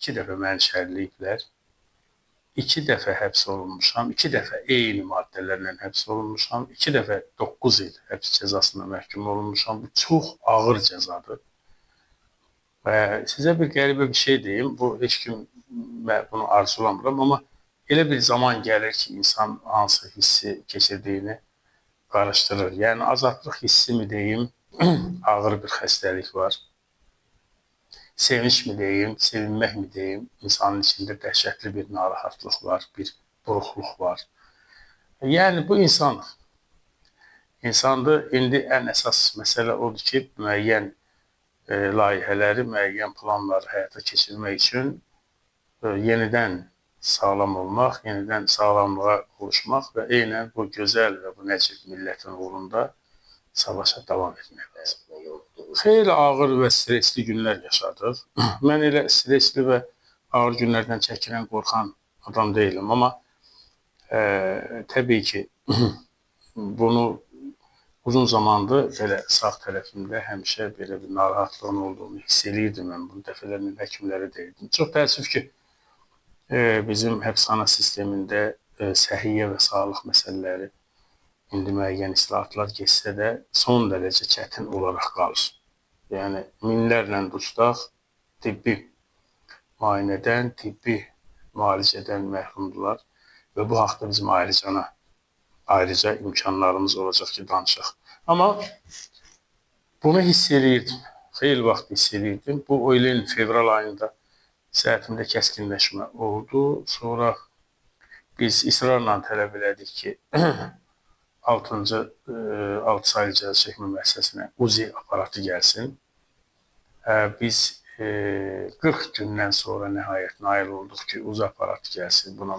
2 dəfə məni şəhərləyiblər. 2 dəfə həbs olunmuşam, 2 dəfə eyni maddələrlə həbs olunmuşam, 2 dəfə 9 il həbs cəzasına məhkum olunmuşam. Bu çox ağır cəzadır. Və sizə bir qəribə bir şey deyim, bu heç kim bunu arzulamıram, amma elə bir zaman gəlir ki, insan hansı hissi keçirdiyini qarışdırır. Yəni azadlıq hissi mi deyim, ağır bir xəstəlik var. Sevinç mi deyim, sevinmək mi deyim, insanın içində dəhşətli bir narahatlıq var, bir buruqluq var. Yəni bu insandır. İnsandır. İndi ən əsas məsələ odur ki, müəyyən layihələri, müəyyən planları həyata keçirmək üçün yenidən sağlam olmaq, yenidən sağlamlığa qovuşmaq və eynən bu gözəl və bu nəcib millətin uğrunda savaşa davam etmək lazım. Xeyli ağır və stresli günlər yaşadıq. Mən elə stresli və ağır günlərdən çəkilən, qorxan adam deyiləm, amma təbii ki, bunu uzun zamandır belə sağ tərəfimdə həmişə belə bir narahatlığın olduğunu hiss eləyirdim. Mən bunu dəfələrlə həkimlərə deyirdim. Çox təəssüf ki, bizim həbsxana sistemində səhiyyə və sağlıq məsələləri indi müəyyən islahatlar geçsə də son dərəcə çətin olaraq qalır. Yəni, minlərlə dustaq tibbi müayinədən, tibbi müalicədən məhrumdular və bu haqda bizim ayrıca imkanlarımız olacaq ki, danışaq. Amma bunu hiss eləyirdim, xeyli vaxt hiss eləyirdim. Bu ilin fevral ayında səhətimdə kəskinləşmə oldu. Sonra biz israrla tələb elədik ki, 6 saylı cəza çəkmə müəssisəsinə UZI aparatı gəlsin. Biz 40 gündən sonra nəhayət nail olduq ki, UZI aparatı gəlsin buna.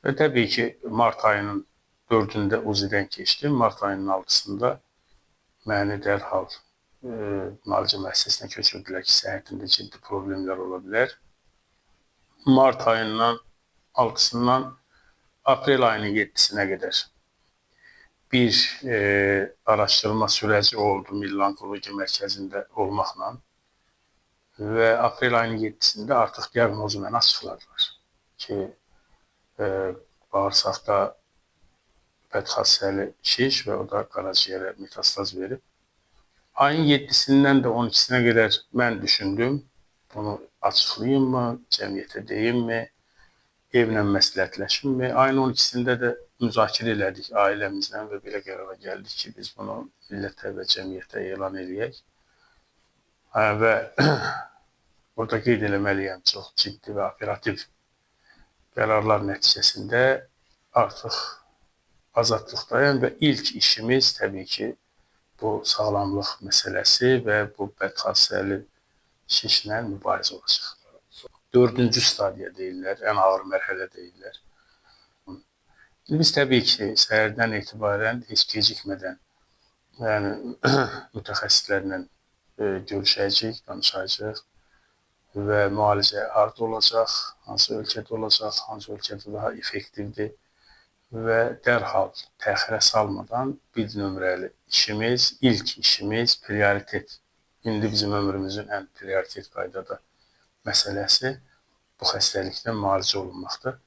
Və təbii ki, mart ayının 4-də UZI-dən keçdim. Mart ayının 6-sında məni dərhal müalicə müəssisəsinə köçürdülər ki, səhhətində ciddi problemlər ola bilər. Mart ayının 6-sından aprel ayının 7-sinə qədər bir araşdırma sürəci oldu Milli Onkologiya Mərkəzində olmaqla və aprel ayının 7-sində artıq diaqnozu mənə açıqladılar ki, bağırsaqda bədxassəli şiş və o da qaraciyərə metastaz verib. Ayın 7-sindən də 12-sinə qədər mən düşündüm, bunu açıqlayayım mı, cəmiyyətə deyim mi, evlə məsləhətləşimmi? Ayın 12-sində də müzakirə elədik ailəmizlə və belə qərara gəldik ki, biz bunu millətə və cəmiyyətə elan eləyək. Və burada qeyd eləməliyəm, çox ciddi və operativ qərarlar nəticəsində artıq azadlıqdayım və ilk işimiz təbii ki, bu sağlamlıq məsələsi və bu bədxassəli şişlə mübarizə olacaq. 4-cü stadiya deyirlər, ən ağır mərhələ deyirlər. Biz təbii ki, səhərdən etibarən heç gecikmədən mütəxəssislərlə görüşəcəyik, danışacağıq və müalicə harada olacaq, hansı ölkədə olacaq, hansı ölkədə daha effektivdir və dərhal təxirə salmadan bir nömrəli işimiz, ilk işimiz prioritet. İndi bizim ömrümüzün ən prioritet qaydada məsələsi bu xəstəlikdən müalicə olunmaqdır.